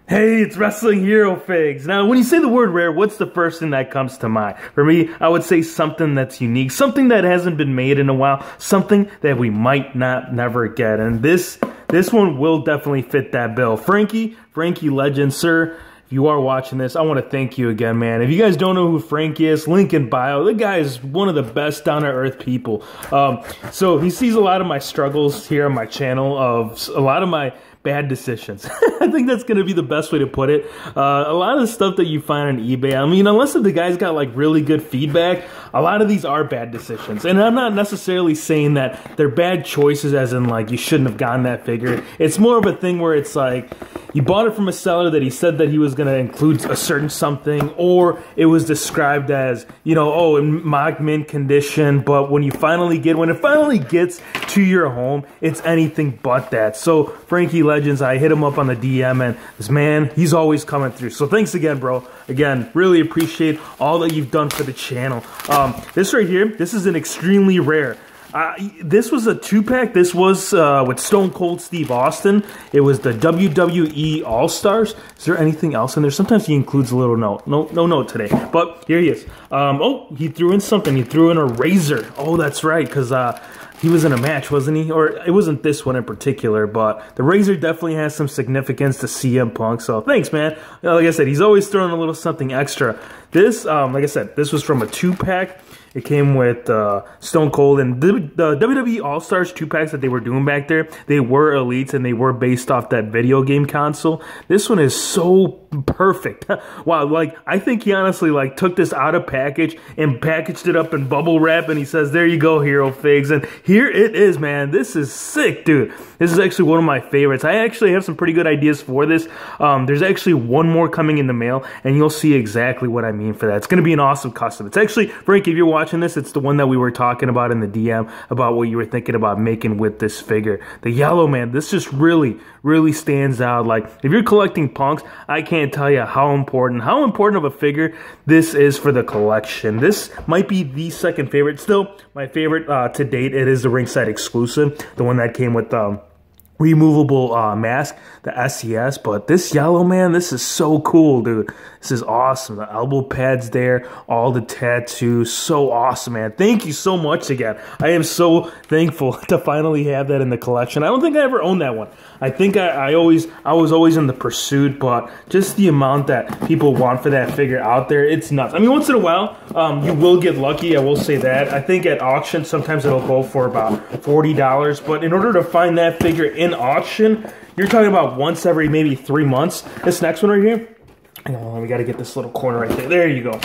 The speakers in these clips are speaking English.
Hey, it's Wrestling Hero Figs. Now, when you say the word rare, what's the first thing that comes to mind? For me, I would say something that's unique, something that hasn't been made in a while, something that we might not never get. And this one will definitely fit that bill. Frankie Legend, sir. If you are watching this, I want to thank you again, man. If you guys don't know who Frankie is, link in bio. The guy is one of the best down-to-earth people. So he sees a lot of my struggles here on my channel, of a lot of my bad decisions. I think that's going to be the best way to put it. A lot of the stuff that you find on eBay, I mean, unless the guy's got like really good feedback, a lot of these are bad decisions. And I'm not necessarily saying that they're bad choices as in like you shouldn't have gotten that figure. It's more of a thing where it's like you bought it from a seller that he said that he was going to include a certain something, or it was described as, you know, oh, in mock mint condition, but when it finally gets to your home, it's anything but that. So Frankie Legends, I hit him up on the DM, and this man, he's always coming through. So thanks again, bro. Again, really appreciate all that you've done for the channel. This right here, this is an extremely rare. This was a 2-pack. This was with Stone Cold Steve Austin. It was the WWE All-Stars. Is there anything else in there? Sometimes he includes a little note. No note today. But here he is. Oh, he threw in something. He threw in a razor. Oh, that's right, because he was in a match, wasn't he? Or it wasn't this one in particular, but the razor definitely has some significance to CM Punk. So thanks, man. Like I said, he's always throwing a little something extra. This, like I said, this was from a 2-pack. It came with Stone Cold, and the WWE All-Stars 2-packs that they were doing back there, they were elites, and they were based off that video game console. This one is so perfect. Wow, like, I think he honestly, like, took this out of package and packaged it up in bubble wrap, and he says, there you go, Hero Figs. And here it is, man. This is sick, dude. This is actually one of my favorites. I actually have some pretty good ideas for this. There's actually one more coming in the mail, and you'll see exactly what I mean for that. It's going to be an awesome custom. It's actually, Frankie, if you're watching this, it's the one that we were talking about in the DM about what you were thinking about making with this figure. The yellow, man, this just really stands out. Like, if you're collecting Punks, I can't tell you how important of a figure this is for the collection. This might be the second favorite. Still, my favorite to date, it is the ringside exclusive, the one that came with removable mask, the SES. But this yellow, man, this is so cool, dude. This is awesome. The elbow pads there, all the tattoos, so awesome, man. Thank you so much again. I am so thankful to finally have that in the collection. I don't think I ever owned that one. I think I was always in the pursuit, but just the amount that people want for that figure out there, it's nuts. I mean, once in a while, you will get lucky, I will say that. I think at auction, sometimes it'll go for about $40, but in order to find that figure in auction, you're talking about once every maybe 3 months. This next one right here, hang on, we got to get this little corner right there. There you go.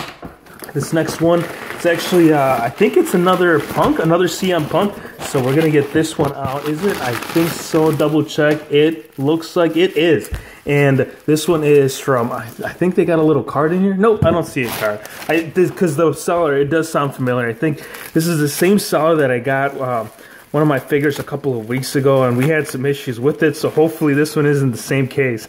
This next one, it's actually, I think it's another Punk, another CM Punk. So we're going to get this one out. Is it? I think so. Double check. It looks like it is. And this one is from, I think they got a little card in here. Nope, I don't see a card. Because the seller, it does sound familiar. I think this is the same seller that I got one of my figures a couple of weeks ago, and we had some issues with it. So hopefully this one isn't the same case.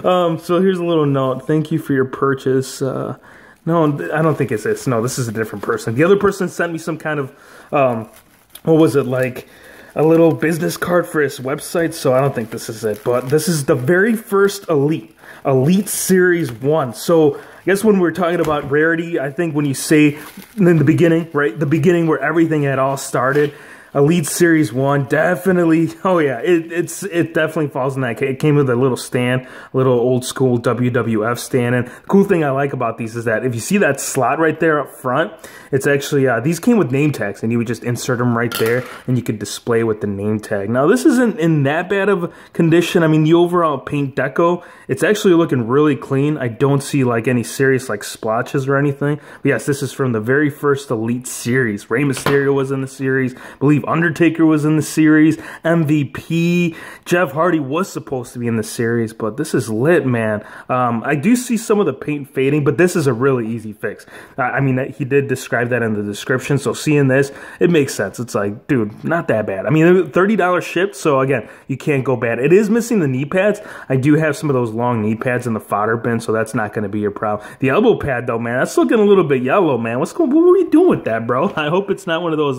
So here's a little note. Thank you for your purchase. No, I don't think it's this. No, this is a different person. The other person sent me some kind of, what was it, like a little business card for his website, so I don't think this is it. But this is the very first Elite Series 1. So I guess when we're talking about rarity, I think when you say in the beginning, right, the beginning where everything had all started, Elite Series 1, definitely, oh yeah, it definitely falls in that. It came with a little stand, a little old school WWF stand, and the cool thing I like about these is that if you see that slot right there up front, it's actually, these came with name tags, and you would just insert them right there, and you could display with the name tag. Now, this isn't in that bad of a condition. I mean, the overall paint deco, it's actually looking really clean. I don't see like any serious like splotches or anything. But yes, this is from the very first Elite Series. Rey Mysterio was in the series. I believe Undertaker was in the series. MVP. Jeff Hardy was supposed to be in the series, but this is lit, man. I do see some of the paint fading, but this is a really easy fix. I mean, he did describe that in the description, so seeing this, it makes sense. It's like, dude, not that bad. I mean, $30 shipped, so again, you can't go bad. It is missing the knee pads. I do have some of those long knee pads in the fodder bin, so that's not going to be your problem. The elbow pad, though, man, that's looking a little bit yellow, man. What are we doing with that, bro? I hope it's not one of those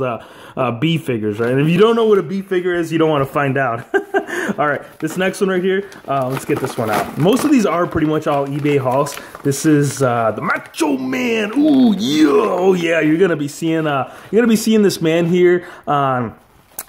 B-50 figures, right? And if you don't know what a B figure is, you don't want to find out. All right, this next one right here, let's get this one out. Most of these are pretty much all eBay hauls. This is the Macho Man. Ooh, yeah, oh yeah, you're gonna be seeing this man here on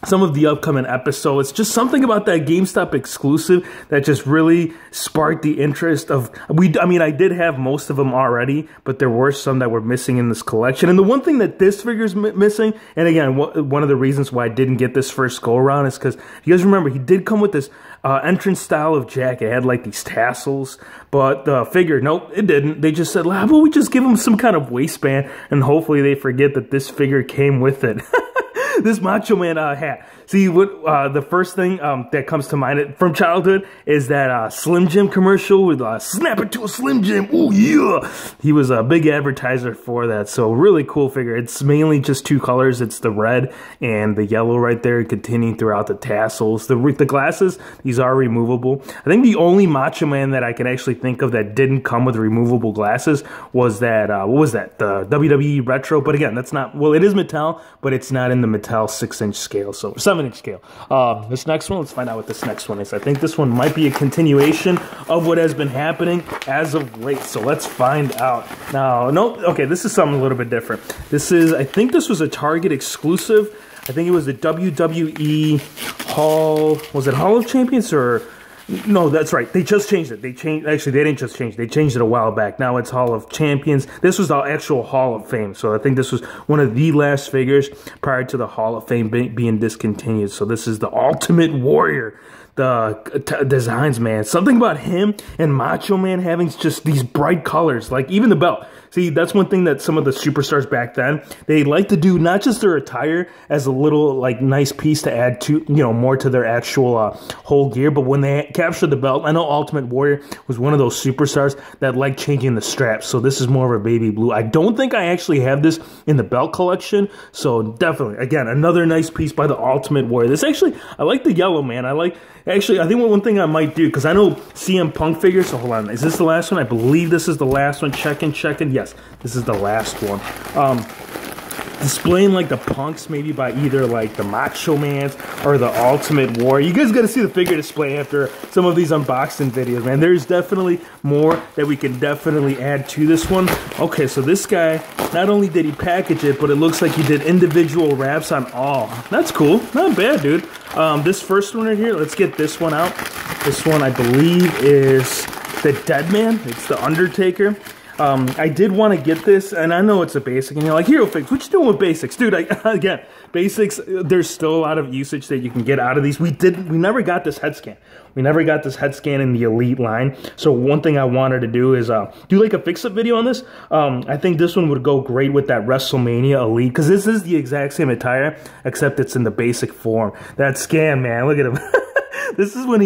some of the upcoming episodes. Just something about that GameStop exclusive that just really sparked the interest of, I mean, I did have most of them already, but there were some that were missing in this collection. And the one thing that this figure is missing, and again, one of the reasons why I didn't get this first go around is because, you guys remember, he did come with this entrance style of jacket. It had like these tassels, but the figure, nope, it didn't. They just said, how about we just give him some kind of waistband, and hopefully they forget that this figure came with it. This Macho Man hat. See, what the first thing that comes to mind from childhood is that Slim Jim commercial with snap it to a Slim Jim. Oh yeah, he was a big advertiser for that. So really cool figure. It's mainly just two colors. It's the red and the yellow right there, continuing throughout the tassels. The glasses, these are removable. I think the only Macho Man that I can actually think of that didn't come with removable glasses was that what was that? The WWE Retro. But again, that's not, well, it is Mattel, but it's not in the Mattel 6-inch scale, so 7-inch scale. This next one, let's find out what this next one is. I think this one might be a continuation of what has been happening as of late, so let's find out. Now, no, okay, this is something a little bit different. This is, I think this was a Target exclusive. I think it was the WWE Hall, was it Hall of Champions or... No, that's right. They just changed it. Actually, they didn't just change it. They changed it a while back. Now it's Hall of Champions. This was the actual Hall of Fame. So I think this was one of the last figures prior to the Hall of Fame being discontinued. So this is the Ultimate Warrior. The designs, man. Something about him and Macho Man having just these bright colors. Like even the belt. See, that's one thing that some of the superstars back then, they like to do not just their attire as a little like nice piece to add to, you know, more to their actual whole gear, but when they capture the belt, I know Ultimate Warrior was one of those superstars that liked changing the straps, so this is more of a baby blue. I don't think I actually have this in the belt collection, so definitely, again, another nice piece by the Ultimate Warrior. This actually, I like the yellow, man. Actually, I think one thing I might do, because I know CM Punk figures, so hold on, is this the last one? I believe this is the last one. Checking. Yes, this is the last one. Displaying like the Punks, maybe by either like the Macho Mans or the Ultimate Warrior. You guys got to see the figure display after some of these unboxing videos, man. There's definitely more that we can definitely add to this one. Okay, so this guy, not only did he package it, but it looks like he did individual wraps on all. That's cool. Not bad, dude. This first one right here, let's get this one out. This one, I believe, is the Dead Man. It's the Undertaker. I did want to get this, and I know it's a basic, and you're like, Hero Figs, what you doing with basics? Dude, again, basics, there's still a lot of usage that you can get out of these. We never got this head scan. We never got this head scan in the Elite line. So one thing I wanted to do is do like a fix-up video on this. I think this one would go great with that WrestleMania Elite, because this is the exact same attire, except it's in the basic form. That scan, man, look at him. This is when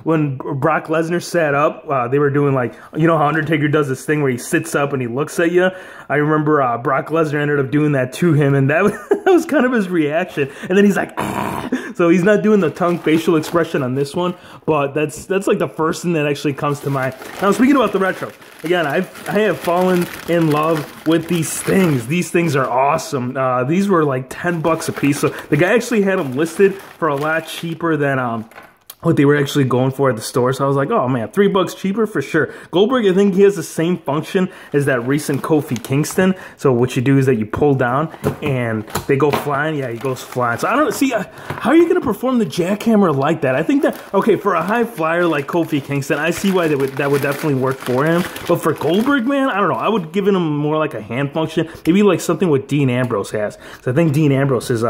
when Brock Lesnar sat up, they were doing like, you know how Undertaker does this thing where he sits up and he looks at you? I remember Brock Lesnar ended up doing that to him, and that was kind of his reaction. And then he's like, ah! So he's not doing the tongue facial expression on this one, but that's like the first thing that actually comes to mind. Now, speaking about the retro, again, I have fallen in love with these things. These things are awesome. These were like $10 a piece. So the guy actually had them listed for a lot cheaper than what they were actually going for at the store. So I was like, oh man, $3 cheaper for sure. Goldberg, I think he has the same function as that recent Kofi Kingston. So what you do is that you pull down and they go flying. Yeah, he goes flying. So I don't see, how are you going to perform the jackhammer like that? I think that, okay, for a high flyer like Kofi Kingston, I see why that would definitely work for him. But for Goldberg, man, I don't know. I would give him more like a hand function. Maybe like something what Dean Ambrose has. So I think Dean Ambrose is,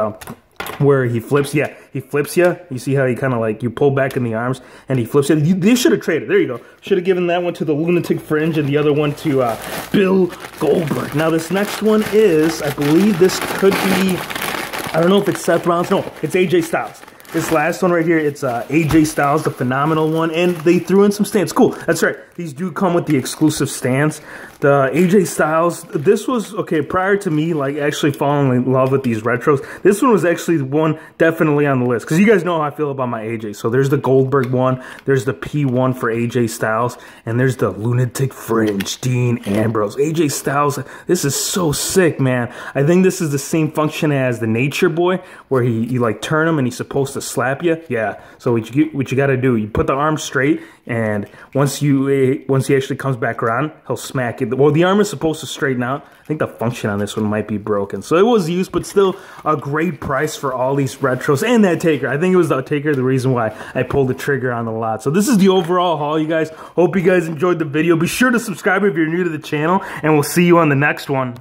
where he flips, yeah, he flips you. You see how he kind of like, you pull back in the arms and he flips you. They should have traded. There you go. Should have given that one to the Lunatic Fringe and the other one to Bill Goldberg. Now this next one is, I believe this could be, I don't know if it's Seth Rollins. No, it's AJ Styles. This last one right here, it's AJ Styles, the phenomenal one, and they threw in some stands. Cool, that's right. These do come with the exclusive stands. The AJ Styles, this was, okay, prior to me, like, actually falling in love with these retros, this one was actually one definitely on the list, because you guys know how I feel about my AJ. So there's the Goldberg one, there's the P1 for AJ Styles, and there's the Lunatic Fringe, Dean Ambrose. AJ Styles, this is so sick, man. I think this is the same function as the Nature Boy, where you like turn him and he's supposed to slap you. Yeah, so what you gotta do, you put the arm straight, and once he actually comes back around, he'll smack it. Well, the arm is supposed to straighten out. I think the function on this one might be broken. So it was used, but still a great price for all these retros. And that Taker. I think it was the Taker the reason why I pulled the trigger on the lot. So this is the overall haul, you guys. Hope you guys enjoyed the video. Be sure to subscribe if you're new to the channel, and we'll see you on the next one.